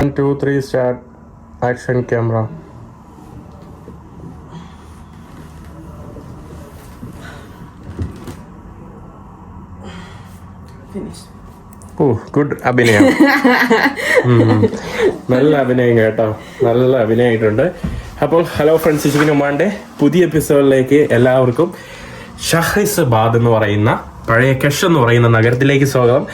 1, 2, 3 start. Action camera. Finish. Oh, good അഭിനയം. നല്ല അഭിനയം കേട്ടോ, നല്ല അഭിനയമായിട്ടുണ്ട്. അപ്പോൾ ഹലോ ഫ്രണ്ട്സ്, ഇഷിക്കിന് ഉമ്മാൻ്റെ പുതിയ എപ്പിസോഡിലേക്ക് എല്ലാവർക്കും ഷഹ്രിസാബാദ് എന്ന് പറയുന്ന പഴയ കഷ് എന്ന് പറയുന്ന നഗരത്തിലേക്ക് സ്വാഗതം.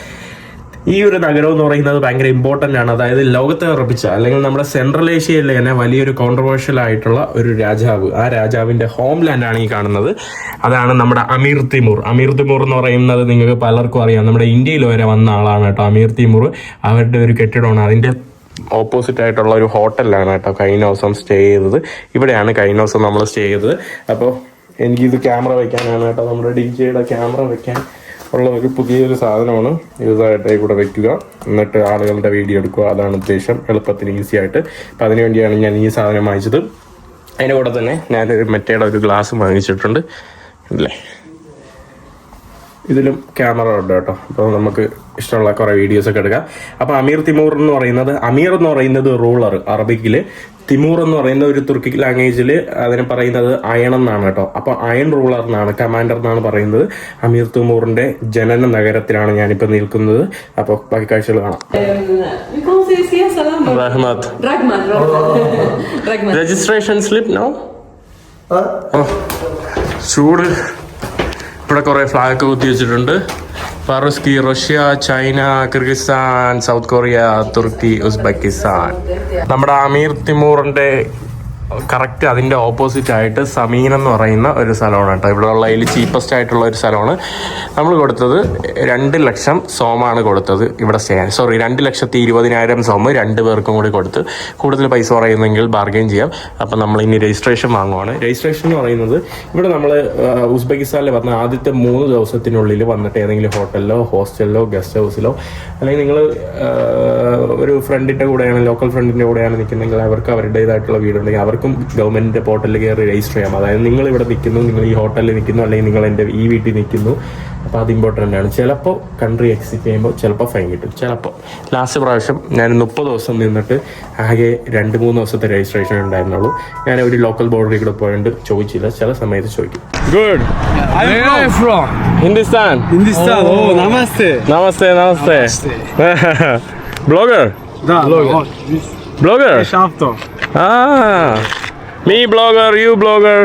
ഈ ഒരു നഗരം എന്ന് പറയുന്നത് ഭയങ്കര ഇമ്പോർട്ടൻ്റ് ആണ്. അതായത് ലോകത്തെ ഉറപ്പിച്ച അല്ലെങ്കിൽ നമ്മുടെ സെൻട്രൽ ഏഷ്യയിലെ തന്നെ വലിയൊരു കോൺട്രവേഴ്ഷ്യൽ ആയിട്ടുള്ള ഒരു രാജാവ്, ആ രാജാവിൻ്റെ ഹോം ലാൻഡാണ് ഈ കാണുന്നത്. അതാണ് നമ്മുടെ അമീർ തിമൂർ. അമീർ തിമൂർ എന്ന് പറയുന്നത് നിങ്ങൾക്ക് പലർക്കും അറിയാം, നമ്മുടെ ഇന്ത്യയിൽ വരെ വന്ന ആളാണ് കേട്ടോ അമീർ തിമൂർ. അവരുടെ ഒരു കെട്ടിടമാണ്, അതിൻ്റെ ഓപ്പോസിറ്റ് ആയിട്ടുള്ള ഒരു ഹോട്ടലിലാണ് കേട്ടോ കഴിഞ്ഞ ദിവസം സ്റ്റേ ചെയ്തത്. ഇവിടെയാണ് കഴിഞ്ഞ ദിവസം നമ്മൾ സ്റ്റേ ചെയ്തത്. അപ്പോൾ എനിക്കിത് ക്യാമറ വയ്ക്കാനാണ് കേട്ടോ, നമ്മുടെ DJയുടെ ക്യാമറ വെക്കാൻ ഉള്ള ഒരു പുതിയൊരു സാധനമാണ്. ഇതായിട്ട് ഇവിടെ വെക്കുക, എന്നിട്ട് ആളുകളുടെ വീഡിയോ എടുക്കുക. അതാണ് ഉദ്ദേശം, എളുപ്പത്തിന് ഈസി ആയിട്ട്. അപ്പം അതിനുവേണ്ടിയാണ് ഞാൻ ഈ സാധനം വാങ്ങിച്ചത്. അതിൻ്റെ കൂടെ തന്നെ ഞാനൊരു മെറ്റയുടെ ഒരു ഗ്ലാസ് വാങ്ങിച്ചിട്ടുണ്ട് അല്ലേ. ഇതിലും ക്യാമറ ഉണ്ട് കേട്ടോ, അപ്പോൾ നമുക്ക് ഇഷ്ടമുള്ള കുറേ വീഡിയോസൊക്കെ എടുക്കാം. അപ്പോൾ അമീർ തിമൂർ എന്ന് പറയുന്നത്, അമീർ എന്ന് പറയുന്നത് റൂളർ അറബിക്കിൽ, തിമൂർ എന്ന് പറയുന്ന ഒരു തുർക്കി ലാംഗ്വേജിൽ അതിനെ പറയുന്നത് അയൺ എന്നാണ് കേട്ടോ. അപ്പോൾ അയൺ റൂളർ എന്നാണ്, കമാൻഡർ എന്നാണ് പറയുന്നത്. അമീർ തിമൂറിന്റെ ജനന നഗരത്തിലാണ് ഞാനിപ്പോൾ നിൽക്കുന്നത്. അപ്പോൾ ബാക്കി കാഴ്ചകൾ കാണാം. Registration slip no. ചൂട്. ഇവിടെ കുറേ ഫ്ലാഗ് കുത്തി വെച്ചിട്ടുണ്ട്. ഫറുസ്കി, Russia, China, Kyrgyzstan, South Korea, തുർക്കി, ഉസ്ബെക്കിസ്ഥാൻ. നമ്മുടെ അമീർ തിമൂറിന്റെ കറക്റ്റ് അതിൻ്റെ ഓപ്പോസിറ്റ് ആയിട്ട് സമീൻ എന്ന് പറയുന്ന ഒരു സ്ഥലമാണ് കേട്ടോ. ഇവിടെ ഉള്ളതിൽ ചീപ്പസ്റ്റ് ആയിട്ടുള്ള ഒരു സ്ഥലമാണ്. നമ്മൾ കൊടുത്തത് 2 ലക്ഷം സോമാണ് കൊടുത്തത് ഇവിടെ സ്റ്റേ. 2,20,000 സോം 2 പേർക്കും കൂടി കൊടുത്ത്. കൂടുതൽ പൈസ പറയുന്നെങ്കിൽ ബാർഗെയിൻ ചെയ്യാം. അപ്പം നമ്മൾ ഇനി രജിസ്ട്രേഷൻ വാങ്ങുവാണ്. രജിസ്ട്രേഷൻ എന്ന് പറയുന്നത്, ഇവിടെ നമ്മൾ ഉസ്ബെക്കിസ്ഥാനിൽ വന്ന ആദ്യത്തെ 3 ദിവസത്തിനുള്ളിൽ വന്നിട്ട് ഏതെങ്കിലും ഹോട്ടലിലോ ഹോസ്റ്റലിലോ ഗസ്റ്റ് ഹൗസിലോ, അല്ലെങ്കിൽ നിങ്ങൾ ഒരു ഫ്രണ്ടിൻ്റെ കൂടെയാണ്, ലോക്കൽ ഫ്രണ്ടിൻ്റെ കൂടെയാണ് നിൽക്കുന്നതെങ്കിൽ അവർക്ക് അവരുടേതായിട്ടുള്ള വീടുണ്ടെങ്കിൽ അവർക്ക് ഗവൺമെന്റിന്റെ പോർട്ടലിൽ കയറി രജിസ്റ്റർ ചെയ്യാം. അതായത് നിങ്ങൾ ഇവിടെ നിൽക്കുന്നു, നിങ്ങൾ ഈ ഹോട്ടലിൽ നിൽക്കുന്നു, അല്ലെങ്കിൽ നിങ്ങൾ എൻ്റെ ഈ വീട്ടിൽ നിൽക്കുന്നു. അപ്പോൾ അത് ഇമ്പോർട്ടൻ്റ് ആണ്. ചിലപ്പോൾ കൺട്രി എക്സിറ്റ് ചെയ്യുമ്പോൾ ചിലപ്പോൾ ഫൈൻ കിട്ടും. ചിലപ്പോൾ ലാസ്റ്റ് പ്രാവശ്യം ഞാൻ 30 ദിവസം നിന്നിട്ട് ആകെ 2-3 ദിവസത്തെ രജിസ്ട്രേഷൻ ഉണ്ടായിരുന്നുള്ളൂ. ഞാൻ ഒരു ലോക്കൽ ബോർഡറിൽ കൂടെ പോയിട്ട് ചോദിച്ചില്ല, ചില സമയത്ത് ചോദിക്കും. Good. Hindustan. Oh, namaste. Namaste. Blogger. Blogger? Shafto. Me blogger, you blogger.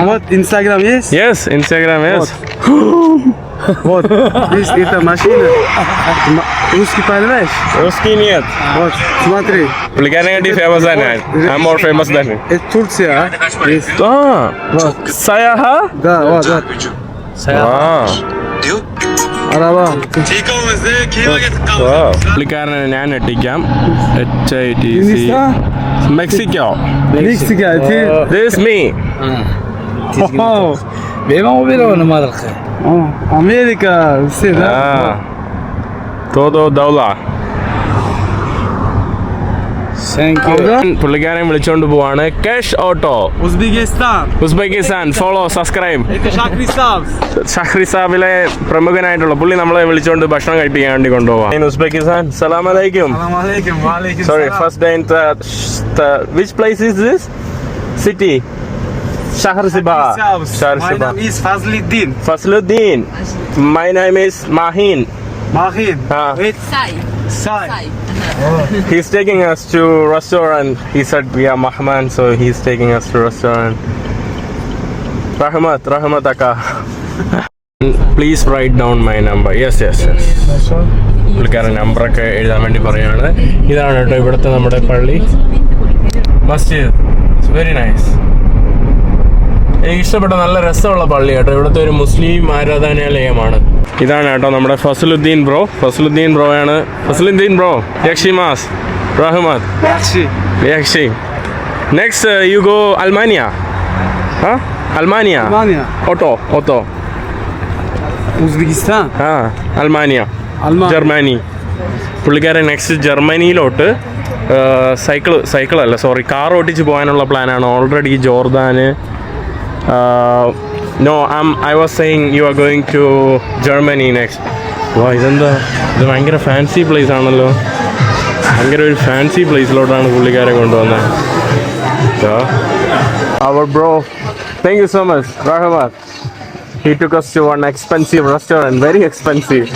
What? Instagram, yes? Yes, Instagram, yes. What? This is a machine. Русский понимаешь? Русский нет. Вот, смотри. Плеганеди famous than I. I'm more famous than him. Это Турция, а? Yes. Вот. Sayaha? Да, вот. Araba. പുള്ളിക്കാരനെ ഞാൻ എത്തിക്കാം. Mexico. Mexico. This me. Америка. Все, да? Todo dawla. Thank you. പുള്ളിക്കാരൻ വിളിച്ചോണ്ട് പോവാണ്. കഷ് auto, Uzbekistan. Follow, subscribe. ഷഹ്രിസാബിലെ പ്രമുഖനായിട്ടുള്ള പുള്ളി നമ്മളെ വിളിച്ചോണ്ട് ഭക്ഷണം കഴിപ്പിക്കാൻ വേണ്ടി കൊണ്ടുപോവാം. ഉസ്ബെക്കിസ്ഥാൻ. സലാം അലൈക്കും. Sorry, first day in which place is this city? Shahrisaabad. My name is Fazluddin. My name is Mahin. Wait. Sai. He's taking us to restaurant. He said we are Mahman, so he's taking us to restaurant. Rahmat Akka. Please write down my number. Yes. പുള്ളിക്കാരൻ നമ്പറൊക്കെ എഴുതാൻ വേണ്ടി പറയുകയാണ്. ഇതാണ് കേട്ടോ ഇവിടുത്തെ നമ്മുടെ പള്ളി, മസ്ജിദ്. It's very nice. എനിക്ക് ഇഷ്ടപ്പെട്ട നല്ല രസമുള്ള പള്ളി കേട്ടോ. ഇവിടുത്തെ ഒരു മുസ്ലിം ആരാധനാലയമാണ്. ഇതാണ് കേട്ടോ നമ്മുടെ ഫസലുദ്ദീൻ ബ്രോ. ഫസലുദ്ദീൻ ബ്രോ യക്ഷിമാസ് റഹ്മത്ത് യക്ഷി. നെക്സ്റ്റ് യു ഗോ അൽമാനിയ. അൽമാനിയ. ഓട്ടോ. ഉസ്ബെക്കിസ്ഥാൻ. അൽമാനിയ. ജർമ്മനി. പുള്ളിക്കാരൻ നെക്സ്റ്റ് ജർമ്മനിയിലോട്ട് കാർ ഓട്ടിച്ച് പോകാനുള്ള പ്ലാനാണ്. ഓൾറെഡി ജോർദാന്. No, I was saying you are going to Germany next. ഇതെന്താ, ഇത് ഭയങ്കര ഫാൻസി പ്ലേസ് ആണല്ലോ. ഭയങ്കര ഒരു ഫാൻസി പ്ലേസിലോട്ടാണ് പുള്ളിക്കാരെ കൊണ്ടുവന്നത്. Our bro, thank you so much, Rahmat. He took us to one expensive restaurant, very expensive.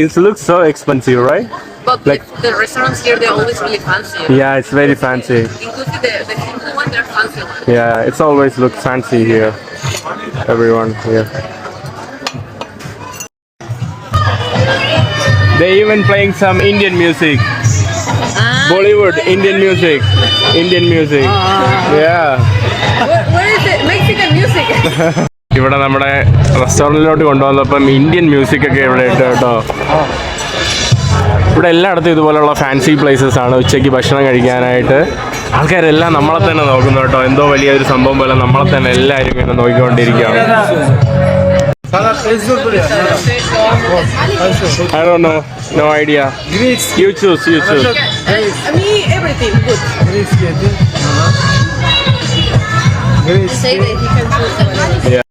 It looks so expensive, right? But like the restaurants here, they're always really fancy. Yeah, it's very fancy. Inclusive the simple one, they're fancy ones. Yeah, it's always looks fancy here. Everyone here. They even playing some Indian music. Bollywood, Indian music. Yeah. Where is it? Mexican music. ഇവിടെ നമ്മുടെ റെസ്റ്റോറൻറ്റിലോട്ട് കൊണ്ടുവന്നപ്പം Indian music ഒക്കെ ഇവിടെ ഇട്ട് കേട്ടോ. ഇവിടെ എല്ലായിടത്തും ഇതുപോലുള്ള fancy places ആണ് ഉച്ചയ്ക്ക് ഭക്ഷണം കഴിക്കാനായിട്ട്. ആൾക്കാരെല്ലാം നമ്മളെ തന്നെ നോക്കുന്നു കേട്ടോ. എന്തോ വലിയൊരു സംഭവം പോലെ നമ്മളെ തന്നെ എല്ലാവരും ഇങ്ങനെ നോക്കിക്കൊണ്ടിരിക്കുകയാണ്. I don't know, no idea. Greece. You choose. Me, everything good. Greece. Greece. Say that he can choose. Yeah.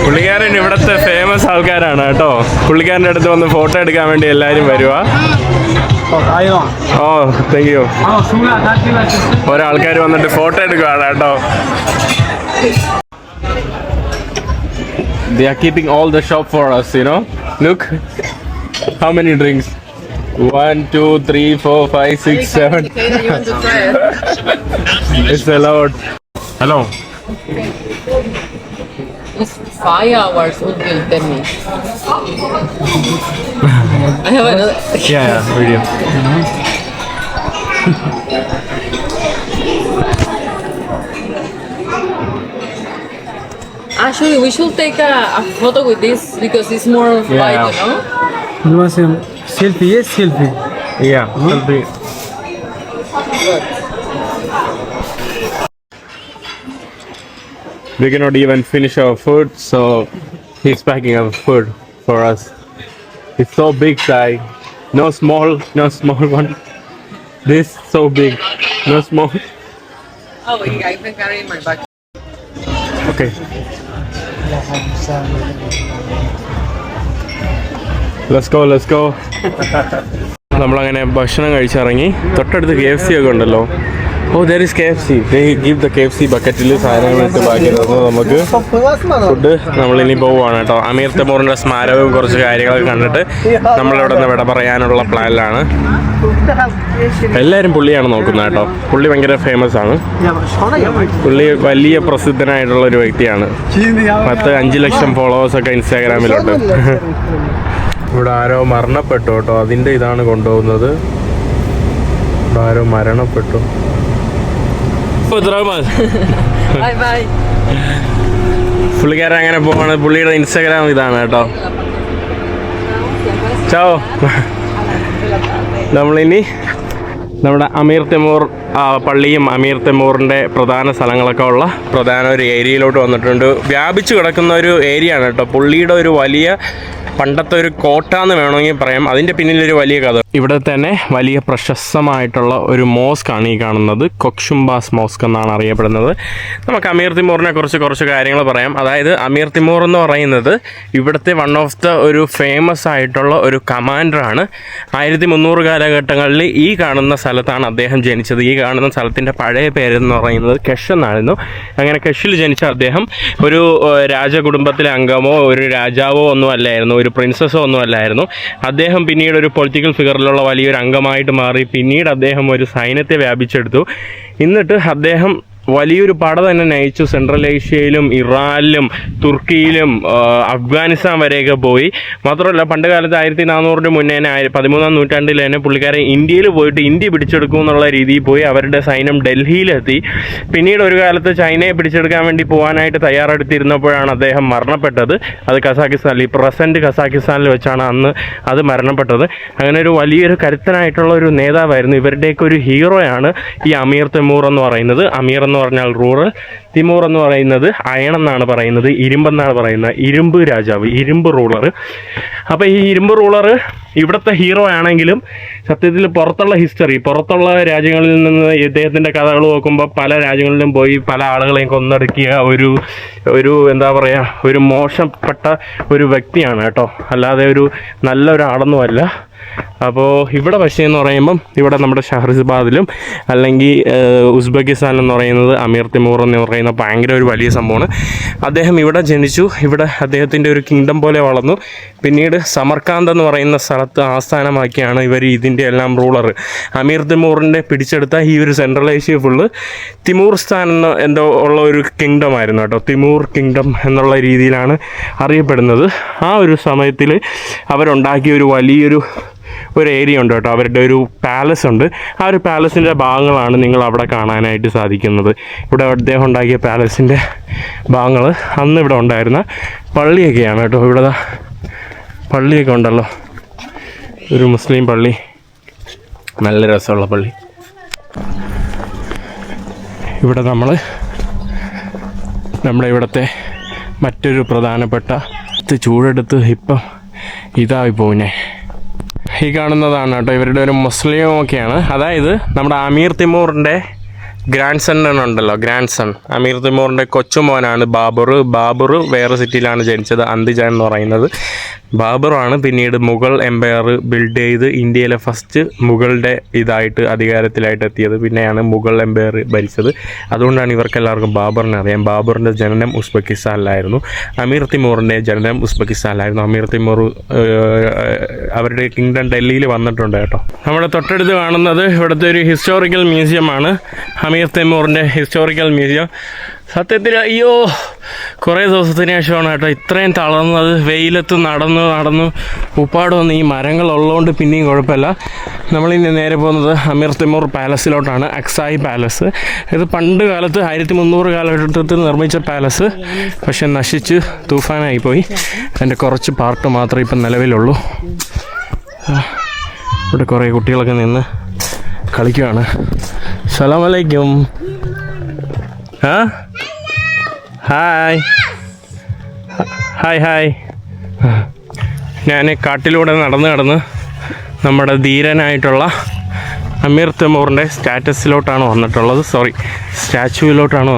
പുള്ളിക്കാരൻ ഇവിടുത്തെ ഫേമസ് ആൾക്കാരാണ് കേട്ടോ. പുള്ളിക്കാരൻ്റെ അടുത്ത് വന്ന് ഫോട്ടോ എടുക്കാൻ വേണ്ടി എല്ലാവരും വരുവാ. ഓ താങ്ക് യു. ഒരാൾക്കാർ വന്നിട്ട് ഫോട്ടോ എടുക്കുകയാണ് കേട്ടോ. They are keeping all the shop for us, you know. Look, how many drinks? 1, 2, 3, 4, 5, 6, 7. Okay, you want to try it? It's a lot. Hello. It's 5 hours until 10 minutes. I have another. Yeah, video. Actually, we should take a photo with this because it's more light, you know? You want some selfie? Yes, selfie. Yeah. Selfie. We cannot even finish our food, so he's packing our food for us. It's so big, Sai. No small one. This so big, no small. Oh, yeah, I can carry in my bag. Okay. Let's go. നമ്മളങ്ങനെ ഭക്ഷണം കഴിച്ചിറങ്ങി. തൊട്ടടുത്ത് KFC ഒക്കെ ഉണ്ടല്ലോ. Oh, there is KFC. They give the KFC ബക്കറ്റിൽ സാധനങ്ങൾ ഇട്ട് ബാക്കി തന്നു നമുക്ക് ഫുഡ്. നമ്മളിനി പോവുകയാണ് കേട്ടോ. അമീർ തൈമൂറിൻ്റെ സ്മാരകവും കുറച്ച് കാര്യങ്ങളൊക്കെ കണ്ടിട്ട് നമ്മളിവിടെ നിന്ന് വിട പറയാനുള്ള പ്ലാനിലാണ്. എല്ലാവരും പുള്ളിയാണ് നോക്കുന്നത് കേട്ടോ. പുള്ളി ഭയങ്കര ഫേമസ് ആണ്. പുള്ളി വലിയ പ്രസിദ്ധനായിട്ടുള്ള ഒരു വ്യക്തിയാണ്. 5 ലക്ഷം ഫോളോവേഴ്സൊക്കെ ഇൻസ്റ്റാഗ്രാമിലുണ്ട്. ഇവിടെ ആരോ മരണപ്പെട്ടു കേട്ടോ. അതിൻ്റെ ഇതാണ് കൊണ്ടുപോകുന്നത്. ഇവിടെ ആരോ മരണപ്പെട്ടു. Bye. പുള്ളിക്കാരൻ അങ്ങനെ പോവാണ്. പുള്ളിയുടെ ഇൻസ്റ്റാഗ്രാം ഇതാണ് കേട്ടോ. ചോ. നമ്മളിനി നമ്മുടെ അമീർ തൈമൂർ പള്ളിയും അമീർ തൈമൂറിൻ്റെ പ്രധാന സ്ഥലങ്ങളൊക്കെ ഉള്ള പ്രധാന ഒരു ഏരിയയിലോട്ട് വന്നിട്ടുണ്ട്. വ്യാപിച്ചു കിടക്കുന്ന ഒരു ഏരിയ ആണ് കേട്ടോ. പുള്ളിയുടെ ഒരു വലിയ പണ്ടത്തെ ഒരു കോട്ട എന്ന് വേണമെങ്കിൽ പറയാം. അതിൻ്റെ പിന്നിലൊരു വലിയ കഥ. ഇവിടെ തന്നെ വലിയ പ്രശസ്തമായിട്ടുള്ള ഒരു മോസ്ക് ആണ് ഈ കാണുന്നത്. കൊക്ഷുംബാസ് മോസ്ക് എന്നാണ് അറിയപ്പെടുന്നത്. നമുക്ക് അമീർ തൈമൂറിനെ കുറച്ച് കാര്യങ്ങൾ പറയാം. അതായത് അമീർ തൈമൂർ എന്ന് പറയുന്നത് ഇവിടുത്തെ വൺ ഓഫ് ദ ഒരു ഫേമസ് ആയിട്ടുള്ള ഒരു കമാൻഡറാണ്. 1300 കാലഘട്ടങ്ങളിൽ ഈ കാണുന്ന സ്ഥലത്താണ് അദ്ദേഹം ജനിച്ചത്. ഈ കാണുന്ന സ്ഥലത്തിൻ്റെ പഴയ പേരെന്ന് പറയുന്നത് കെഷ് എന്നായിരുന്നു. അങ്ങനെ കെഷിൽ ജനിച്ച അദ്ദേഹം ഒരു രാജകുടുംബത്തിലെ അംഗമോ ഒരു രാജാവോ ഒന്നും അല്ലായിരുന്നു, ഒരു പ്രിൻസസോ ഒന്നും അല്ലായിരുന്നു. അദ്ദേഹം പിന്നീട് ഒരു പൊളിറ്റിക്കൽ ഫിഗറിലുള്ള വലിയൊരു അംഗമായിട്ട് മാറി. പിന്നീട് അദ്ദേഹം ഒരു സൈന്യത്തെ വ്യാപിച്ചെടുത്തു. എന്നിട്ട് അദ്ദേഹം വലിയൊരു പട തന്നെ നയിച്ചു. സെൻട്രൽ ഏഷ്യയിലും ഇറാനിലും തുർക്കിയിലും അഫ്ഗാനിസ്ഥാൻ വരെയൊക്കെ പോയി. മാത്രമല്ല പണ്ട് കാലത്ത് 1400 മുന്നേ 13-ാം നൂറ്റാണ്ടിൽ തന്നെ പുള്ളിക്കാരൻ ഇന്ത്യയിൽ പോയിട്ട് ഇന്ത്യ പിടിച്ചെടുക്കും എന്നുള്ള രീതിയിൽ പോയി. അവരുടെ സൈന്യം ഡൽഹിയിലെത്തി. പിന്നീട് ഒരു കാലത്ത് ചൈനയെ പിടിച്ചെടുക്കാൻ വേണ്ടി പോകാനായിട്ട് തയ്യാറെടുത്തിരുന്നപ്പോഴാണ് അദ്ദേഹം മരണപ്പെട്ടത്. അത് കസാഖിസ്ഥാനിൽ, പ്രസൻറ്റ് കസാഖിസ്ഥാനിൽ വെച്ചാണ് അന്ന് അത് മരണപ്പെട്ടത്. അങ്ങനെ ഒരു വലിയൊരു കരുത്തനായിട്ടുള്ള ഒരു നേതാവായിരുന്നു. ഇവരുടെയൊക്കെ ഒരു ഹീറോയാണ് ഈ അമീർ തൈമൂർ എന്ന് പറയുന്നത്. അമീർ എന്ന് എന്ന് പറഞ്ഞാൽ റൂറൽ, തിമൂർ എന്ന് പറയുന്നത് അയൺ എന്നാണ് പറയുന്നത്, ഇരുമ്പെന്നാണ് പറയുന്നത്. ഇരുമ്പ് രാജാവ്, ഇരുമ്പ് റൂളർ. അപ്പോൾ ഈ ഇരുമ്പ് റൂളർ ഇവിടുത്തെ ഹീറോ ആണെങ്കിലും സത്യത്തിൽ പുറത്തുള്ള ഹിസ്റ്ററി, പുറത്തുള്ള രാജ്യങ്ങളിൽ നിന്ന് ഇദ്ദേഹത്തിൻ്റെ കഥകൾ നോക്കുമ്പോൾ പല രാജ്യങ്ങളിലും പോയി പല ആളുകളെയും കൊന്നൊടുക്കിയ ഒരു എന്താ പറയുക, ഒരു മോശപ്പെട്ട ഒരു വ്യക്തിയാണ് കേട്ടോ, അല്ലാതെ ഒരു നല്ലൊരാളൊന്നുമല്ല. അപ്പോൾ ഇവിടെ പക്ഷേ എന്ന് പറയുമ്പം ഇവിടെ നമ്മുടെ ഷഹർസാബാദിലും അല്ലെങ്കിൽ ഉസ്ബെക്കിസ്ഥാൻ എന്ന് പറയുന്നത് അമീർ തിമൂർ എന്ന് പറയുന്ന ഭയങ്കര ഒരു വലിയ സംഭവമാണ്. അദ്ദേഹം ഇവിടെ ജനിച്ചു, ഇവിടെ അദ്ദേഹത്തിൻ്റെ ഒരു കിങ്ഡം പോലെ വളർന്നു. പിന്നീട് സമർക്കാന്ത് എന്ന് പറയുന്ന സ്ഥലത്ത് ആസ്ഥാനമാക്കിയാണ് ഇവർ ഇതിൻ്റെ എല്ലാം റൂളർ. അമീർ തിമൂറിൻ്റെ പിടിച്ചെടുത്ത ഈ ഒരു സെൻട്രൽ ഏഷ്യ ഫുള്ള് തിമൂർസ്ഥാൻ എന്തോ ഉള്ള ഒരു കിങ്ഡം ആയിരുന്നു കേട്ടോ. തിമൂർ കിങ്ഡം എന്നുള്ള രീതിയിലാണ് അറിയപ്പെടുന്നത്. ആ ഒരു സമയത്തിൽ അവരുണ്ടാക്കിയ ഒരു വലിയൊരു ഏരിയ ഉണ്ട് കേട്ടോ, അവരുടെ ഒരു പാലസ് ഉണ്ട്. ആ ഒരു പാലസിൻ്റെ ഭാഗങ്ങളാണ് നിങ്ങൾ അവിടെ കാണാനായിട്ട് സാധിക്കുന്നത്. ഇവിടെ അദ്ദേഹം ഉണ്ടാക്കിയ പാലസിൻ്റെ ഭാഗങ്ങൾ അന്ന് ഇവിടെ ഉണ്ടായിരുന്ന പള്ളിയൊക്കെയാണ് കേട്ടോ. ഇവിടെ പള്ളിയൊക്കെ ഉണ്ടല്ലോ, ഒരു മുസ്ലിം പള്ളി, നല്ല രസമുള്ള പള്ളി. ഇവിടെ നമ്മുടെ ഇവിടുത്തെ മറ്റൊരു പ്രധാനപ്പെട്ട ചൂടെടുത്ത് ഇപ്പം ഇതായി പോകുന്നേ. ഈ കാണുന്നതാണ് കേട്ടോ ഇവരുടെ ഒരു മുസ്ലിമൊക്കെയാണ്. അതായത് നമ്മുടെ അമീർ തിമൂറിൻ്റെ ഗ്രാൻഡ് സൺ ഉണ്ടല്ലോ, ഗ്രാൻഡ് സൺ അമീർ തിമൂറിൻ്റെ കൊച്ചുമോനാണ് ബാബർ വേറെ സിറ്റിയിലാണ് ജനിച്ചത്, അന്തിജാൻ എന്ന് പറയുന്നത്. ബാബറാണ് പിന്നീട് മുഗൾ എംപയർ ബിൽഡ് ചെയ്ത് ഇന്ത്യയിലെ ഫസ്റ്റ് മുഗളുടെ ഇതായിട്ട് അധികാരത്തിലായിട്ട് എത്തിയത്. പിന്നെയാണ് മുഗൾ എംപയർ ഭരിച്ചത്. അതുകൊണ്ടാണ് ഇവർക്കെല്ലാവർക്കും ബാബറിനെ അറിയാം. ബാബറിൻ്റെ ജനനം ഉസ്ബെക്കിസ്ഥാനിലായിരുന്നു, അമീർ തിമൂറിൻ്റെ ജനനം ഉസ്ബെക്കിസ്ഥാനിലായിരുന്നു. അമീർ തിമൂർ അവരുടെ കിങ്ഡം ഡൽഹിയിൽ വന്നിട്ടുണ്ട് കേട്ടോ. നമ്മുടെ തൊട്ടടുത്ത് കാണുന്നത് ഇവിടുത്തെ ഒരു ഹിസ്റ്റോറിക്കൽ മ്യൂസിയമാണ്, അമീർ തിമൂറിൻ്റെ ഹിസ്റ്റോറിക്കൽ മ്യൂസിയം. സത്യത്തിൽ അയ്യോ കുറേ ദിവസത്തിന് ശേഷമാണ് കേട്ടോ ഇത്രയും തളർന്നത്. വെയിലത്ത് നടന്നു ഉപ്പാട് വന്ന് ഈ മരങ്ങളുള്ളതുകൊണ്ട് പിന്നെയും കുഴപ്പമില്ല. നമ്മളിനി നേരെ പോകുന്നത് അമീർ തിമൂർ പാലസിലോട്ടാണ്, അക്സായി പാലസ്. ഇത് പണ്ട് കാലത്ത് 1300 കാലഘട്ടത്തിൽ നിർമ്മിച്ച പാലസ്, പക്ഷെ നശിച്ച് തൂഫാനായിപ്പോയി. അതിൻ്റെ കുറച്ച് പാർട്ട് മാത്രമേ ഇപ്പം നിലവിലുള്ളൂ. ഇവിടെ കുറേ കുട്ടികളൊക്കെ നിന്ന് കളിക്കുകയാണ്. സലാം അലൈക്കും. ഹായ്. ഞാൻ കാട്ടിലൂടെ നടന്ന് നമ്മുടെ ധീരനായിട്ടുള്ള അമീർ തിമൂറിൻ്റെ സ്റ്റാച്ചുവിലോട്ടാണ്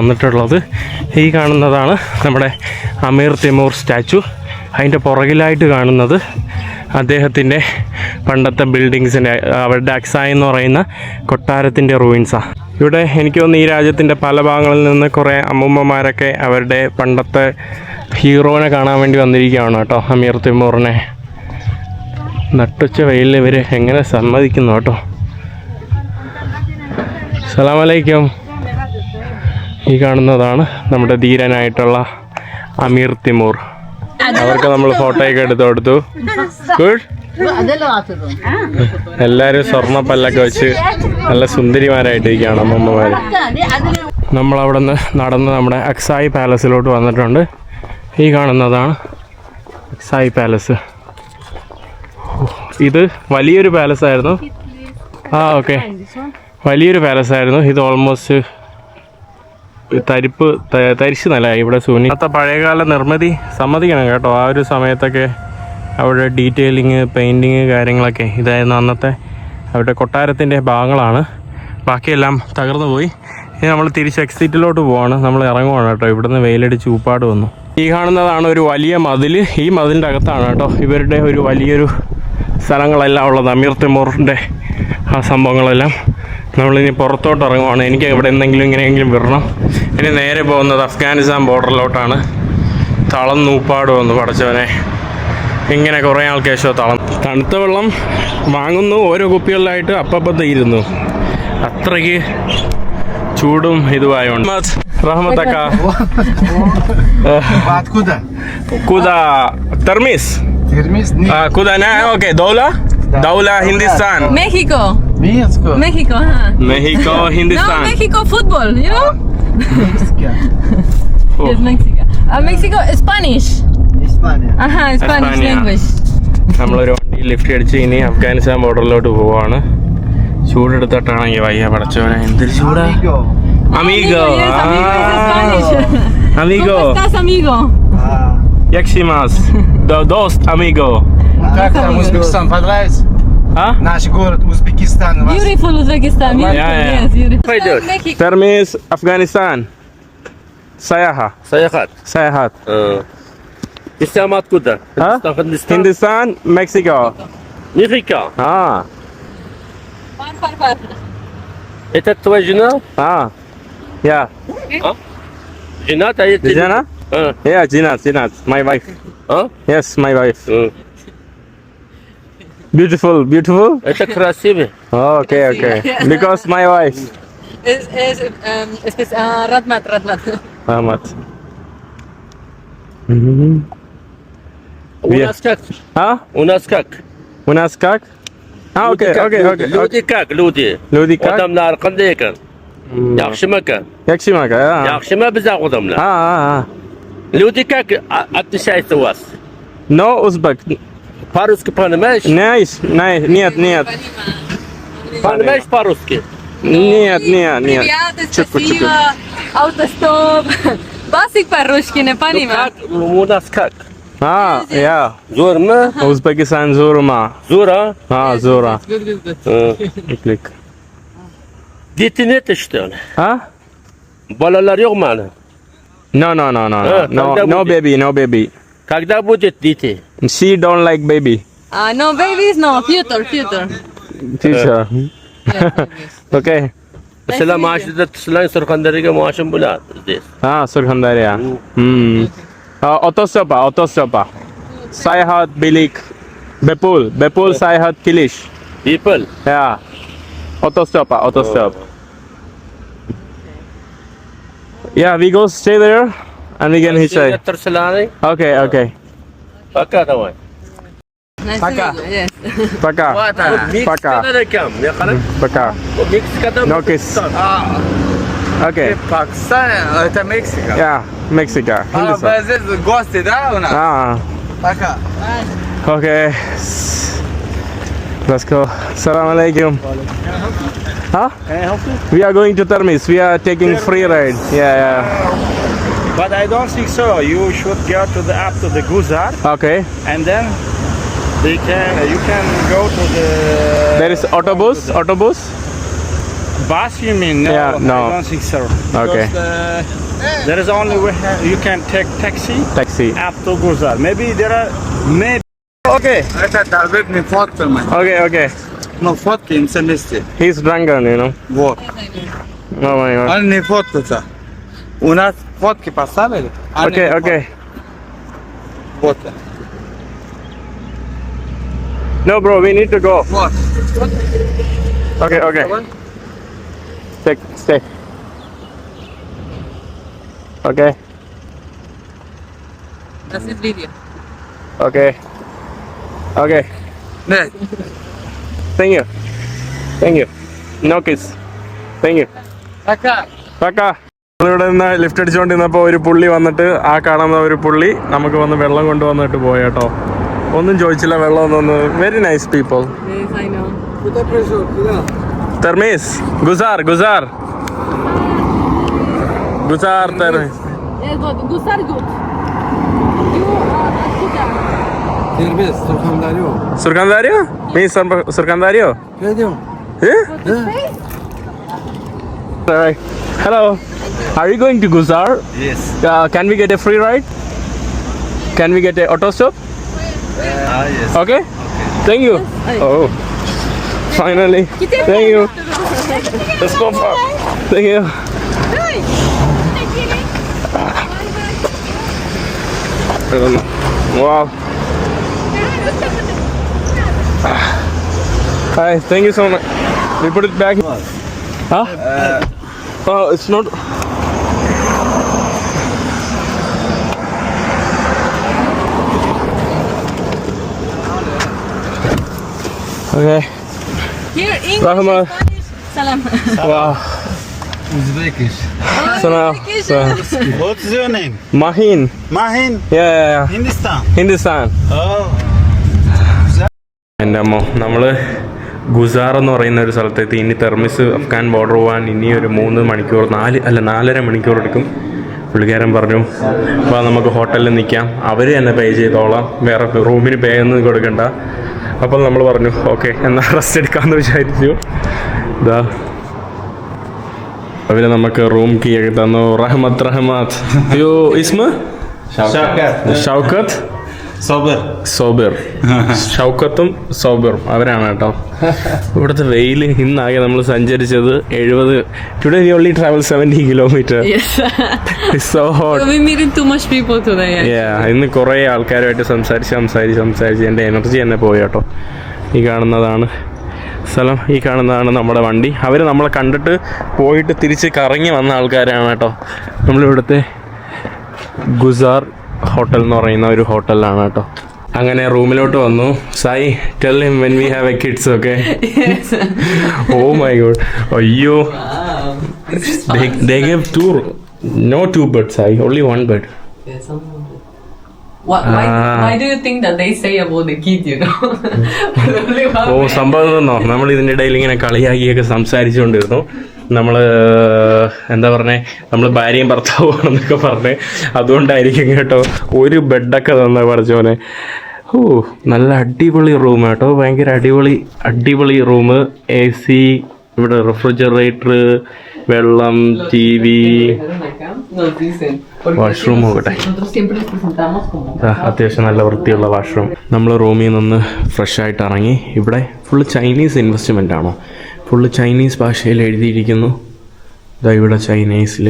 വന്നിട്ടുള്ളത്. ഈ കാണുന്നതാണ് നമ്മുടെ അമീർ തിമൂർ സ്റ്റാച്ചു. അതിൻ്റെ പുറകിലായിട്ട് കാണുന്നത് അദ്ദേഹത്തിൻ്റെ പണ്ടത്തെ ബിൽഡിങ്സിൻ്റെ, അവരുടെ അക്സായി എന്ന് പറയുന്ന കൊട്ടാരത്തിൻ്റെ റൂയിൻസാണ്. ഇവിടെ എനിക്ക് തോന്നുന്നു ഈ രാജ്യത്തിൻ്റെ പല ഭാഗങ്ങളിൽ നിന്ന് കുറേ അമ്മൂമ്മമാരൊക്കെ അവരുടെ പണ്ടത്തെ ഹീറോനെ കാണാൻ വേണ്ടി വന്നിരിക്കുകയാണ് കേട്ടോ. അമീർ തിമൂറിനെ നട്ടുച്ച വെയിലിൽ ഇവർ എങ്ങനെ സമ്മതിക്കുന്നു കേട്ടോ. സലാം അലൈക്കും. ഈ കാണുന്നതാണ് നമ്മുടെ ധീരനായിട്ടുള്ള അമീർ തിമൂർ. അവർക്ക് നമ്മൾ ഫോട്ടോയൊക്കെ എടുത്തു കൊടുത്തു. ഗുഡ്. എല്ലാവരും സ്വർണ്ണ പല്ലൊക്കെ വെച്ച് നല്ല സുന്ദരിമാരായിട്ടിരിക്കുകയാണ് അമ്മമ്മമാർ. നമ്മളവിടെ നിന്ന് നടന്ന് നമ്മുടെ അക്സായി പാലസിലോട്ട് വന്നിട്ടുണ്ട്. ഈ കാണുന്നതാണ് അക്സായി പാലസ്. ഇത് വലിയൊരു പാലസായിരുന്നു. ഓക്കെ, വലിയൊരു പാലസായിരുന്നു. ഇത് ഓൾമോസ്റ്റ് തരിശ് നിലമായി. ഇവിടെ അന്നത്തെ പഴയകാല നിർമ്മിതി സമ്മതിക്കണം കേട്ടോ. ആ ഒരു സമയത്തൊക്കെ അവിടെ ഡീറ്റെയിലിങ്, പെയിൻറ്റിങ് കാര്യങ്ങളൊക്കെ ഇതായിരുന്നു അന്നത്തെ അവരുടെ കൊട്ടാരത്തിൻ്റെ ഭാഗങ്ങളാണ്. ബാക്കിയെല്ലാം തകർന്നു പോയി. ഇനി നമ്മൾ തിരിച്ച് എക്സിറ്റിലോട്ട് പോവാണ്. നമ്മൾ ഇറങ്ങുവാണ് കേട്ടോ. ഇവിടുന്ന് വെയിലടിച്ച് ഊപ്പാട് വന്നു. ഈ കാണുന്നതാണ് ഒരു വലിയ മതിൽ. ഈ മതിലിൻ്റെ അകത്താണ് കേട്ടോ ഇവരുടെ ഒരു വലിയൊരു സ്ഥലങ്ങളെല്ലാം ഉള്ളത്, അമീർ തിമൂറിൻ്റെ ആ സംഭവങ്ങളെല്ലാം. നമ്മളിനി പുറത്തോട്ട് ഇറങ്ങുവാണ്. എനിക്ക് ഇവിടെ എന്തെങ്കിലും ഇങ്ങനെയെങ്കിലും വിടണം. ഇനി നേരെ പോകുന്നത് അഫ്ഗാനിസ്ഥാൻ ബോർഡറിലോട്ടാണ്. തളന്നൂപ്പാട് വന്നു പടച്ചവനെ. ഇങ്ങനെ കുറേ ആൾക്ക് ശേഷം തണുത്ത വെള്ളം വാങ്ങുന്നു, ഓരോ കുപ്പികളിലായിട്ട് അപ്പം തീരുന്നു. അത്രയ്ക്ക് ചൂടും ഇതുമായോണ്ട്. റഹ്മത്തക്ക കുദാ തെർമീസ് കുദാ ഓക്കെ ദൗല Hindustan Mexico, México, Hindustan. No, Mexico football, you know? Yes, Mexico. Mexico, Spanish. Spanish language. നമ്മളൊരു വണ്ടി ലിഫ്റ്റ് അടിച്ച് ഇനി അഫ്ഗാനിസ്ഥാൻ ബോർഡറിലോട്ട് പോവാണ്. ചൂടെടുത്തിട്ടാണെങ്കിൽ വയ്യ പടച്ചോനെ, എന്തൊരു ചൂടാ. Amigo. Yes, amigo is Ah. Spanish. Amigo. ¿Cómo estás, amigo? Yakshimas. Dost, amigo. Как там Узбекистан, понравится? А? Наш город Узбекистан. у вас. Beautiful Uzbekistan. Beautiful, yeah. yes, beautiful. Пойдешь. Mexico. Termis Afghanistan. Sayaha. Саяхат. Sayahat. Ты сам откуда? А? Хиндистан? Hindistan, Mexico. Нифига. Ah. Par. Это твоя жена? Ah. Yeah. Жена, а это... Jana? А? Yeah, Jinat. My wife. А? Yes, my wife. Э. Beautiful. Это красиво. Okay. Because my wife. Radmat. Ahmad. У нас как? А? У нас как? У нас как? А, окей. Люди как? Люди. Люди как? Odamlar qanday ekan? Yaxshimi ekan? Yakshimaka. Yaxshimi bizlar odamlar? А. Люди как отношаются у вас? No Uzbek. По-русски понимаешь? Нет. Понимаешь по-русски? Нет. Привет, спасибо. Автостоп. Basic по-русски не Ну понимаю. как? У нас как? А, я. Zo'rmi? Uzbekistan Zurma. Zo'r, А, Zura. a? Iklik. Дети нет, что ли? А? Bolalar yo'qmi hali? No baby. Когда будет дети? She don't like baby. No babies, no. Future. Teacher. Okay. Sizlar mashina sizlar Surxondaryoga moshim bo'ladi здесь. Ah, Surxondaryo. Otostoppa. Sayahat Bilik. Bepul Sayahat Kilish. People. Yeah. Autostop. Yeah, we go stay there and we can hitchhike. Tursalarning. Okay. Пока давай. Nice to meet you. Yes. Пока. Meksikada ekan. Men qarang. Пока. Meksikada. No kiss. Okay. Пакистан, это Мексика. Yeah, Mexico. Hindistan. Здесь гости, да, у нас? Ah. Пока. Okay. Let's go. Assalamu alaikum. Huh? Can I help you? We are going to Termis. We are taking free ride. Yeah. But I don't think so. You should go to the up to the Guzar, Okay. and then you can go to the There is autobus. bus. You mean? No, Yeah, no. I don't think so. Okay. Because, there is only you can take taxi Taxi. up to Guzar. Maybe there are Okay. Это Дарбек не фоткал, man. Okay. Но фотки им вместе. He's drunken, you know. Вот. Oh my god. Он не фоткался. У нас фотки поставили. они не Okay. Вот. No, bro, we need to go. Вот. Okay. Stay. Okay. That's his video. Okay. Нет. Thank you. No kiss. Thank you. Пока. ഇവിടെ നിന്ന് lift അടിച്ചുകൊണ്ടിരുന്നപ്പോൾ ഒരു പുള്ളി വന്നിട്ട് ആ കാണുന്ന ഒരു പുള്ളി നമുക്ക് വന്ന് വെള്ളം കൊണ്ടുവന്നിട്ട് പോയി കേട്ടോ. ഒന്നും ചോദിച്ചില്ല, വെള്ളം ഒന്നും. Very nice people. Yes, I know. Termis. Guzar. Termis. Yes, but Gusar good. You Termis, Surxondaryo. Surxondaryo? Me Surxondaryo? Пойдем. Alright. Hello. Are you going to Guzar? Yes. Can we get a free ride? Can we get a auto stop? Yes. Okay. Thank you. Oh. Finally. Thank you. Let's go far. Thank you. I don't know. Wow. Hi, thank you so much. We put it back. Huh? Oh, it's not. Okay. Here, English, Rahmat. Spanish. Salam. Wow. Uzbekish. Salam. What's your name? Mahin. Mahin. Yeah. Hindistan. Hindistan. Oh. എൻ്റെ അമ്മോ, നമ്മൾ ഗുസാർ എന്ന് പറയുന്ന ഒരു സ്ഥലത്തെത്തി. ഇനി Termez Afghan border പോകാൻ ഇനി ഒരു 3 മണിക്കൂർ 4.5 മണിക്കൂർ എടുക്കും. പുള്ളിക്കാരൻ പറഞ്ഞു അപ്പോൾ നമുക്ക് ഹോട്ടലിൽ നിൽക്കാം, അവർ തന്നെ പേ ചെയ്തോളാം, വേറെ റൂമിന് പേ ഒന്നും കൊടുക്കണ്ട. അപ്പോൾ നമ്മൾ പറഞ്ഞു ഓക്കെ എന്നാൽ റെസ്റ്റ് എടുക്കാമെന്ന് വിചാരിച്ചു. ഇതാ അവർ നമുക്ക് റൂം കീ ഒക്കെ തന്നു. റഹ്മത്ത് യോ ഇസ്മ ഷൗക്കത്ത് സോബിർ ഷൗക്കത്തും സോബിറും അവരാണ് കേട്ടോ. ഇവിടുത്തെ വെയിൽ ഇന്നാകെ നമ്മൾ സഞ്ചരിച്ചത് 70. Today we only travel 70 kilometre. Yes. It's so hot. We meeting too much people today. ഇന്ന് കുറേ ആൾക്കാരുമായിട്ട് സംസാരിച്ച് എൻ്റെ എനർജി തന്നെ പോയി കേട്ടോ. ഈ കാണുന്നതാണ് സ്ഥലം, ഈ കാണുന്നതാണ് നമ്മുടെ വണ്ടി. അവർ നമ്മളെ കണ്ടിട്ട് പോയിട്ട് തിരിച്ച് കറങ്ങി വന്ന ആൾക്കാരാണ് കേട്ടോ. നമ്മളിവിടുത്തെ ഗുസാർ ഹോട്ടൽ എന്ന് പറയുന്ന ഒരു ഹോട്ടലിലാണ് കേട്ടോ. അങ്ങനെ റൂമിലോട്ട് വന്നു. Sai tell him when we have a kids okay. Oh my God, അയ്യോ they gave two birds, Sai, only one bird. Why do you think that they say about the kid, you know? ഓ സംഭവം തന്നോ, നമ്മൾ ഇതിൻ്റെ ഇടയിൽ ഇങ്ങനെ കളിയാക്കിയൊക്കെ സംസാരിച്ചുകൊണ്ടിരുന്നു. നമ്മൾ എന്താ പറഞ്ഞേ, നമ്മൾ ഭാര്യയും ഭർത്താവുമാണെന്നൊക്കെ പറഞ്ഞേ, അതുകൊണ്ടായിരിക്കും കേട്ടോ ഒരു ബെഡൊക്കെ തന്നെ പഠിച്ചോനെ. ഓ നല്ല അടിപൊളി റൂം കേട്ടോ, ഭയങ്കര അടിപൊളി റൂം. AC, ഇവിടെ റെഫ്രിജറേറ്റർ, വെള്ളം, TV, വാഷ്റൂം നോക്കട്ടെ. അത്യാവശ്യം നല്ല വൃത്തിയുള്ള വാഷ്റൂം. നമ്മൾ റൂമിൽ നിന്ന് ഫ്രഷായിട്ട് ഇറങ്ങി. ഇവിടെ ഫുള്ള് ചൈനീസ് ഇൻവെസ്റ്റ്മെൻ്റ് ആണോ, ഫുള്ള് ചൈനീസ് ഭാഷയിൽ എഴുതിയിരിക്കുന്നു. ഇതാ ഇവിടെ ചൈനീസിൽ,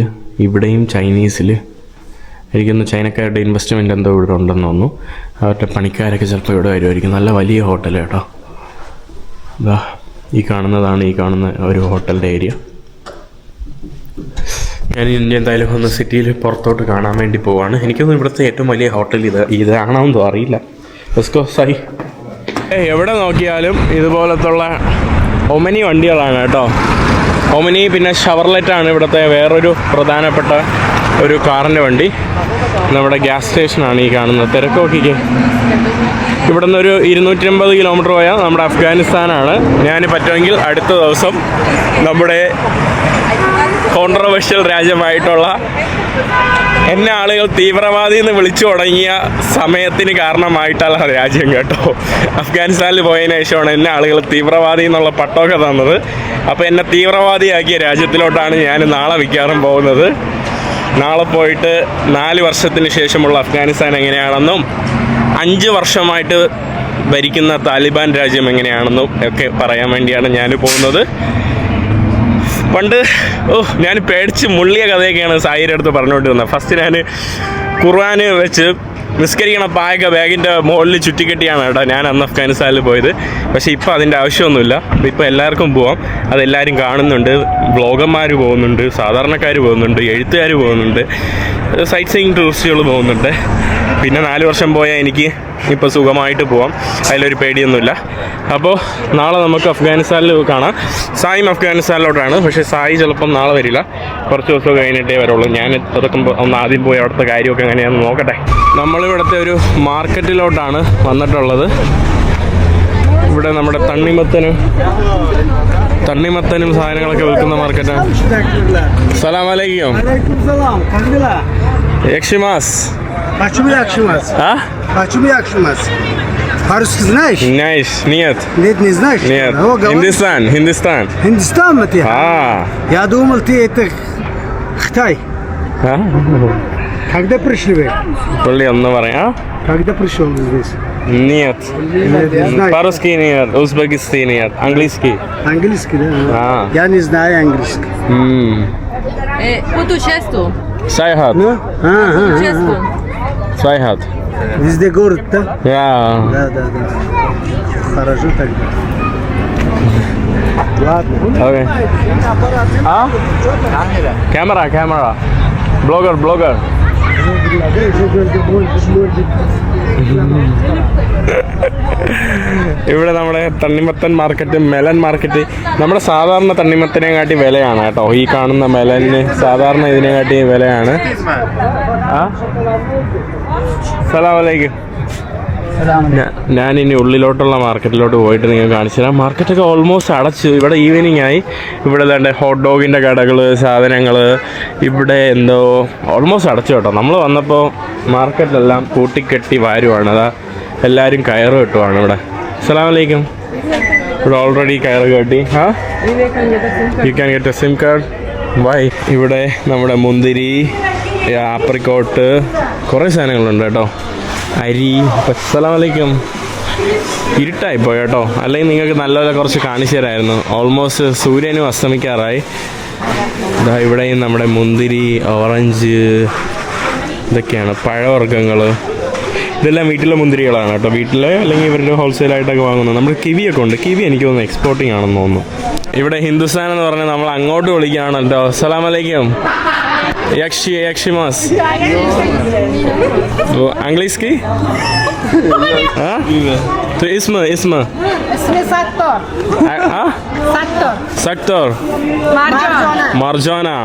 ഇവിടെയും ചൈനീസിൽ ഇരിക്കുന്നു. ചൈനക്കാരുടെ ഇൻവെസ്റ്റ്മെൻറ്റ് എന്തോ ഇവിടെ ഉണ്ടെന്ന് തോന്നുന്നു. അവരുടെ പണിക്കാരൊക്കെ ചിലപ്പോൾ ഇവിടെ വരുമായിരിക്കും. നല്ല വലിയ ഹോട്ടൽ കേട്ടോ. ഇതാ ഈ കാണുന്ന ഒരു ഹോട്ടലിൻ്റെ ഏരിയ. ഞാൻ ഇനി എന്തായാലും ഒന്ന് സിറ്റിയിൽ പുറത്തോട്ട് കാണാൻ വേണ്ടി പോവാണ്. എനിക്കൊന്നും ഇവിടുത്തെ ഏറ്റവും വലിയ ഹോട്ടൽ ഇതാണെന്നോ അറിയില്ല. ലെറ്റ്സ് സായി. എവിടെ നോക്കിയാലും ഇതുപോലത്തുള്ള ഒമനി വണ്ടികളാണ് കേട്ടോ. ഒമനി പിന്നെ ഷവർലെറ്റാണ് ഇവിടുത്തെ വേറൊരു പ്രധാനപ്പെട്ട ഒരു കാറിൻ്റെ വണ്ടി. നമ്മുടെ ഗ്യാസ് സ്റ്റേഷനാണ് ഈ കാണുന്നത്. തിരക്ക് നോക്കിക്കേ. ഇവിടെ നിന്നൊരു 250 കിലോമീറ്റർ പോയാൽ നമ്മുടെ അഫ്ഗാനിസ്ഥാനാണ്. ഞാൻ പറ്റുമെങ്കിൽ അടുത്ത ദിവസം നമ്മുടെ കോൺട്രവേഴ്ഷ്യൽ രാജ്യമായിട്ടുള്ള എന്നെ ആളുകൾ തീവ്രവാദി എന്ന് വിളിച്ചു തുടങ്ങിയ സമയത്തിന് കാരണമായിട്ടുള്ള രാജ്യം കേട്ടോ. അഫ്ഗാനിസ്ഥാനിൽ പോയതിനു ശേഷമാണ് എന്നെ ആളുകൾ തീവ്രവാദി എന്നുള്ള പട്ടമൊക്കെ തന്നത്. അപ്പോൾ എന്നെ തീവ്രവാദിയാക്കിയ രാജ്യത്തിലോട്ടാണ് ഞാൻ നാളെ മിക്കവാറും പോകുന്നത്. നാളെ പോയിട്ട് 4 വർഷത്തിന് ശേഷമുള്ള അഫ്ഗാനിസ്ഥാൻ എങ്ങനെയാണെന്നും 5 വർഷമായിട്ട് ഭരിക്കുന്ന താലിബാൻ രാജ്യം എങ്ങനെയാണെന്നും ഒക്കെ പറയാൻ വേണ്ടിയാണ് ഞാൻ പോകുന്നത്. പണ്ട് ഞാൻ പേടിച്ച് മുള്ളിയ കഥയൊക്കെയാണ് സായിയുടെ അടുത്ത് പറഞ്ഞുകൊണ്ടിരുന്നത്. ഫസ്റ്റ് ഞാൻ ഖുർആൻ വെച്ച് നിസ്കരിക്കണ പായൊക്കെ ബാഗിൻ്റെ മുകളിൽ ചുറ്റിക്കെട്ടിയാണ് കേട്ടോ ഞാൻ അന്ന് അഫ്ഗാനിസ്ഥാനിൽ പോയത്. പക്ഷേ ഇപ്പോൾ അതിൻ്റെ ആവശ്യമൊന്നുമില്ല. ഇപ്പോൾ എല്ലാവർക്കും പോവാം, അതെല്ലാവരും കാണുന്നുണ്ട്. വ്ളോഗർമാർ പോകുന്നുണ്ട്, സാധാരണക്കാർ പോകുന്നുണ്ട്, എഴുത്തുകാർ പോകുന്നുണ്ട്, സൈറ്റ് സീയിങ് ടൂറിസ്റ്റുകൾ പോകുന്നുണ്ട്. പിന്നെ 4 വർഷം പോയാൽ എനിക്ക് ഇപ്പോൾ സുഖമായിട്ട് പോവാം, അതിലൊരു പേടിയൊന്നുമില്ല. അപ്പോൾ നാളെ നമുക്ക് അഫ്ഗാനിസ്ഥാനിൽ കാണാം. സായും അഫ്ഗാനിസ്ഥാനിലോട്ടാണ്, പക്ഷേ സായി ചിലപ്പം നാളെ വരില്ല, കുറച്ച് ദിവസം കഴിഞ്ഞിട്ടേ വരുള്ളൂ. ഞാൻ അതൊക്കെ ഒന്ന് ആദ്യം പോയി അവിടുത്തെ കാര്യമൊക്കെ എങ്ങനെയാണെന്ന് നോക്കട്ടെ. നമ്മളിവിടുത്തെ ഒരു മാർക്കറ്റിലോട്ടാണ് വന്നിട്ടുള്ളത്. ഇവിടെ നമ്മുടെ തണ്ണിമത്തനും സാധനങ്ങളൊക്കെ വിൽക്കുന്ന മാർക്കറ്റാണ്. സലാം അലൈക്കും. Ekşimaz. Почему Акшимас? А? Почему Акшимас? По-русски знаешь? Знаешь, нет. Нет, не знаешь? Нет. О, говори. Hindistan. Хиндустан ты? А. Я думал, ты это Китай. А? Когда пришли вы? പുള്ളി ഒന്ന് പറയാം. Когда пришел здесь? Нет. Нет, не знаю. По-русски нет, узбекский нет, английский. Английский, да? А. Я не знаю английский. Куту честу. Сайхат. Ну? Честу. Сайхат. Везде город, да? Я. Да. Хорошо тогда. Ладно. Okay. А? Камера. Блогер. ഇവിടെ നമ്മുടെ തണ്ണിമത്തൻ മാർക്കറ്റ്, മെലൻ മാർക്കറ്റ്. നമ്മുടെ സാധാരണ തണ്ണിമത്തനെക്കാട്ടി വിലയാണ് കേട്ടോ. ഈ കാണുന്ന മെലന് സാധാരണ ഇതിനെക്കാട്ടി വിലയാണ്. ആ സലാം അലൈക്കും. ഞാനിനി ഉള്ളിലോട്ടുള്ള മാർക്കറ്റിലോട്ട് പോയിട്ട് നിങ്ങൾക്ക് കാണിച്ചു തരാം. മാർക്കറ്റൊക്കെ ഓൾമോസ്റ്റ് അടച്ചു. ഇവിടെ ഈവനിങ് ആയി. ഇവിടെ തന്നെ ഹോട്ട് ഡോഗിൻ്റെ കടകൾ, സാധനങ്ങൾ ഇവിടെ എന്തോ ഓൾമോസ്റ്റ് അടച്ചു കേട്ടോ. നമ്മൾ വന്നപ്പോൾ മാർക്കറ്റിലെല്ലാം കൂട്ടിക്കെട്ടി വാരുവാണ്. അതാ എല്ലാവരും കയറ് കെട്ടുവാണ് ഇവിടെ. അസ്സലാമു അലൈക്കും. ഇവിടെ ഓൾറെഡി കയറ് കെട്ടി. You can get a SIM card. Why. ഇവിടെ നമ്മുടെ മുന്തിരി, ആപ്രിക്കോട്ട്, കുറേ സാധനങ്ങളുണ്ട് കേട്ടോ. അരി. അസ്സലാമു അലൈക്കും. ഇരുട്ടായിപ്പോയി കേട്ടോ, അല്ലെങ്കിൽ നിങ്ങൾക്ക് നല്ലപോലെ കുറച്ച് കാണിച്ചു തരായിരുന്നു. ഓൾമോസ്റ്റ് സൂര്യനും അസ്തമിക്കാറായി. ഇതാ ഇവിടെയും നമ്മുടെ മുന്തിരി, ഓറഞ്ച്, ഇതൊക്കെയാണ് പഴവർഗ്ഗങ്ങൾ. ഇതെല്ലാം വീട്ടിലെ മുന്തിരികളാണ് കേട്ടോ. വീട്ടിലെ അല്ലെങ്കിൽ ഇവരുടെ ഹോൾസെയിലായിട്ടൊക്കെ വാങ്ങുന്നത്. നമ്മുടെ കിവിയൊക്കെ ഉണ്ട്. കിവി എനിക്ക് തോന്നുന്നു എക്സ്പോർട്ടിങ് ആണെന്ന് തോന്നുന്നു. ഇവിടെ ഹിന്ദുസ്ഥാൻ എന്ന് പറഞ്ഞാൽ നമ്മൾ അങ്ങോട്ട് വിളിക്കുകയാണ് കേട്ടോ. അസ്സലാമു അലൈക്കും. യക്ഷിമാസ് английский? А? То isma. Ismi Sattor. Sattor. Saktor. Marjana.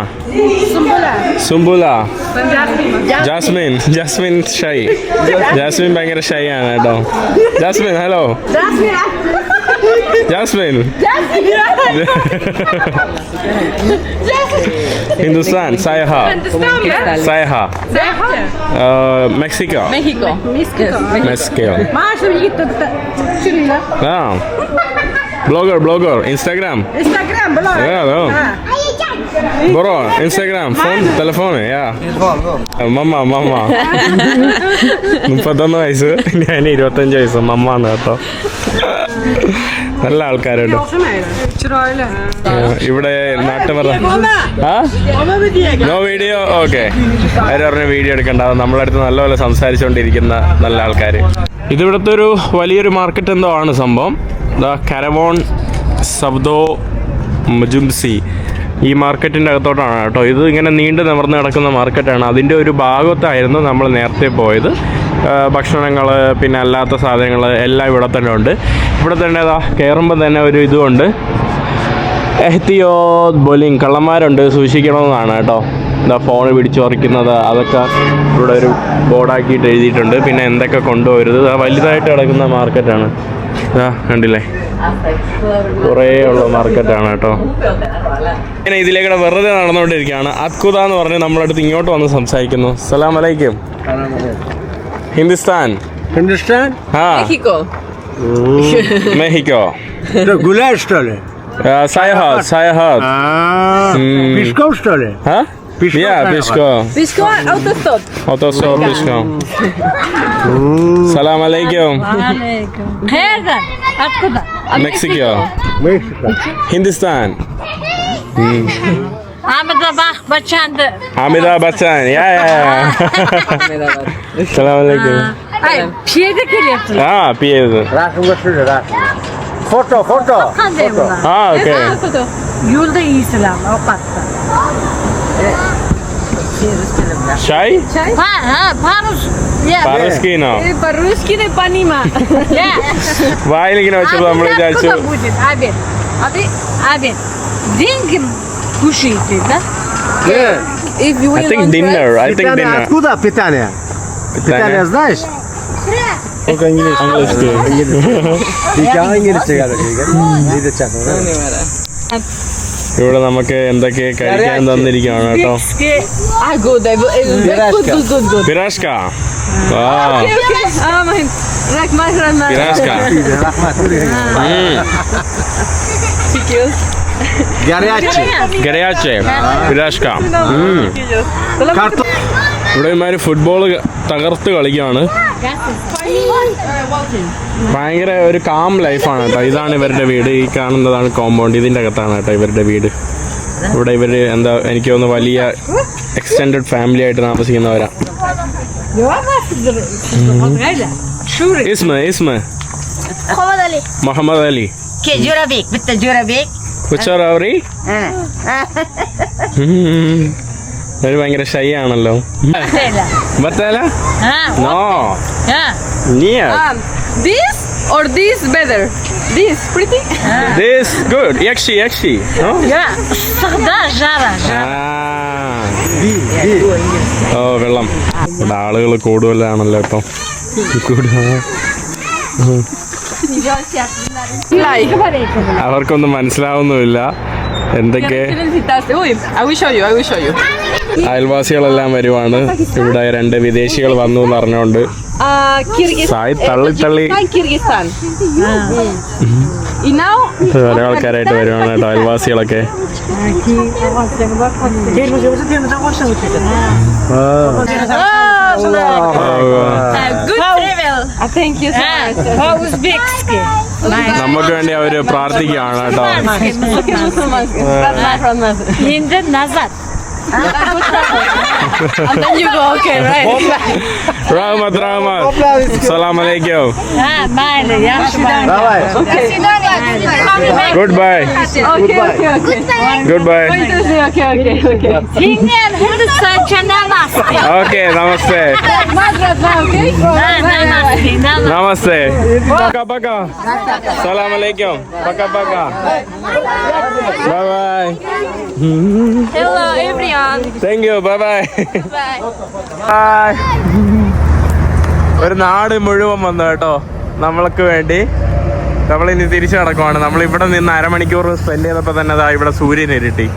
Sumbula. Sumbula. Jasmine shy. Jasmine ഭയങ്കര ഷൈ ആണ് കേട്ടോ. Jasmine hello. ജാസ്മിൻ. ഹിന്ദുസ്ഥാൻ. സായഹ. Mexico. Blogger. Instagram. Yeah. Bro, Instagram, phone, telephone, yeah. Mama. 31 വയസ്സ്, ഞാൻ 25 വയസ്സ്. മമ്മ ആണ് കേട്ടോ. നല്ല ആൾക്കാരുണ്ട് ഇവിടെ. നാട്ടുപറ. No video. ഓക്കെ, അവര് പറഞ്ഞ വീഡിയോ എടുക്കണ്ട. നമ്മളടുത്ത് നല്ലപോലെ സംസാരിച്ചുകൊണ്ടിരിക്കുന്ന നല്ല ആൾക്കാർ. ഇതിവിടുത്തെ ഒരു വലിയൊരു മാർക്കറ്റ് എന്തോ ആണ് സംഭവം. ദ കരവോൺ സബ്ദോ മജുംസി. ഈ മാർക്കറ്റിൻ്റെ അകത്തോട്ടാണ് കേട്ടോ. ഇത് ഇങ്ങനെ നീണ്ടു നിവർന്ന് കിടക്കുന്ന മാർക്കറ്റാണ്. അതിൻ്റെ ഒരു ഭാഗത്തായിരുന്നു നമ്മൾ നേരത്തെ പോയത്. ഭക്ഷണങ്ങൾ, പിന്നെ അല്ലാത്ത സാധനങ്ങൾ എല്ലാം ഇവിടെ തന്നെ ഉണ്ട്. ഇവിടെ തന്നെ കയറുമ്പോൾ തന്നെ ഒരു ഇതുമുണ്ട്, എഹ്തിയോത് ബോലിംഗ്, കള്ളന്മാരുണ്ട്, സൂക്ഷിക്കണമെന്നാണ് കേട്ടോ. എന്താ ഫോൺ പിടിച്ചു പറിക്കുന്നത്, അതൊക്കെ ഇവിടെ ഒരു ബോർഡാക്കിയിട്ട് എഴുതിയിട്ടുണ്ട്. പിന്നെ എന്തൊക്കെ കൊണ്ടുപോകരുത്. വലുതായിട്ട് കിടക്കുന്ന മാർക്കറ്റാണ്. കണ്ടില്ലേ, കുറേ ഉള്ള മാർക്കറ്റാണ് കേട്ടോ. ഇങ്ങനെ ഇതിലേക്കൂടെ വെറുതെ നടന്നുകൊണ്ടിരിക്കുകയാണ്. അത്കുത എന്ന് പറഞ്ഞ് നമ്മളടുത്ത് ഇങ്ങോട്ട് വന്ന് സംസാരിക്കുന്നു. അസ്സലാമു അലൈക്കും. Hindustan. മെഹിക്കോ. Gulasz to le. Sajahat. Piszką to le. Piszko. Autostop, Piszko. Salam alaikum. Nereden? Atkuda. Mexico. Hindistan. Ahmedabad Bachchan'dı. Amitabh Bachchan. Yeah. Salam alaikum. Ay, piyede geliyorsun. Piyede. Rasım götürür, rasım. Foto. Kandı bunlar. Okay. Yolda iyisin o katta. Chai? Parus. По-русски, no. По-русски не понимаю. വായിലിങ്ങനെ വെച്ചപ്പോൾ നമ്മൾ വിചാരിച്ചു. Откуда будет обед? Деньги кушаете, да? I think dinner. Откуда питание? Питание знаешь? Только английский. ഇവിടെ നമുക്ക് എന്തൊക്കെ കഴിക്കാൻ തന്നിരിക്കുകയാണ് കേട്ടോ. പിരാഷ്ക. Горячее. പിരാഷ്ക. ഇവിടെ ഇമാര് ഫുട്ബോൾ തകർത്ത് കളിക്കുകയാണ്. ഭയങ്കര ഒരു കാം ലൈഫാണ് കേട്ടോ. ഇതാണ് ഇവരുടെ വീട്. ഈ കാണുന്നതാണ് കോമ്പൗണ്ട്. ഇതിൻ്റെ അകത്താണ് കേട്ടോ ഇവരുടെ വീട്. ഇവിടെ ഇവർ എന്താ എനിക്ക് തോന്നുന്നു വലിയ എക്സ്റ്റെൻഡഡ് ഫാമിലി ആയിട്ട് താമസിക്കുന്നവരാ. ഇസ്മ മുഹമ്മദ് അലി. കുച്ചോറവറി. ഒരു ഭയങ്കര ഷൈ ആണല്ലോ. ബത്താല? No. Near. This or this better? This pretty? This good. Yakshi. No? Ya, sıkda jara. വെള്ളം. ഇവിടെ ആളുകൾ കൂടുതലാണല്ലോ ഇപ്പം. അവർക്കൊന്നും മനസ്സിലാവുന്നുമില്ല എന്തൊക്കെ. I will show you. അയൽവാസികളെല്ലാം വരുവാണ്. ഇവിടെ 2 വിദേശികൾ വന്നു എന്ന് പറഞ്ഞുകൊണ്ട് സായി തള്ളി Kyrgyzstan. And now ഓരോ ആൾക്കാരായിട്ട് വരുവാണ് കേട്ടോ അയൽവാസികളൊക്കെ. Good travel. thank you so much. Uzbekski. നമുക്ക് വേണ്ടി അവര് പ്രാർത്ഥിക്കുകയാണ് കേട്ടോ. Endi nazar. And then you go, okay, right? റഹ്മത്ത് സലാം അലൈക്കും. Ha, mayli, yaxshi mayli. Давай. Good bye. Good bye. Sengan Hindiston chanamaski. Okay namaste. Ha, namaste, namaste. Namaste. പക്ക സലാം അലൈക്കും. പക്ക bye bye. Hello, everyone. Thank you. Bye bye. ഒരു നാട് മുഴുവൻ വന്നു കേട്ടോ നമ്മൾക്ക് വേണ്ടി. നമ്മളിനി തിരിച്ചു നടക്കുവാണ്. നമ്മൾ ഇവിടെ നിന്ന് 1/2 മണിക്കൂർ സ്പെൻഡ് ചെയ്തപ്പോൾ തന്നെ ഇവിടെ സൂര്യൻ ഇരുട്ടി.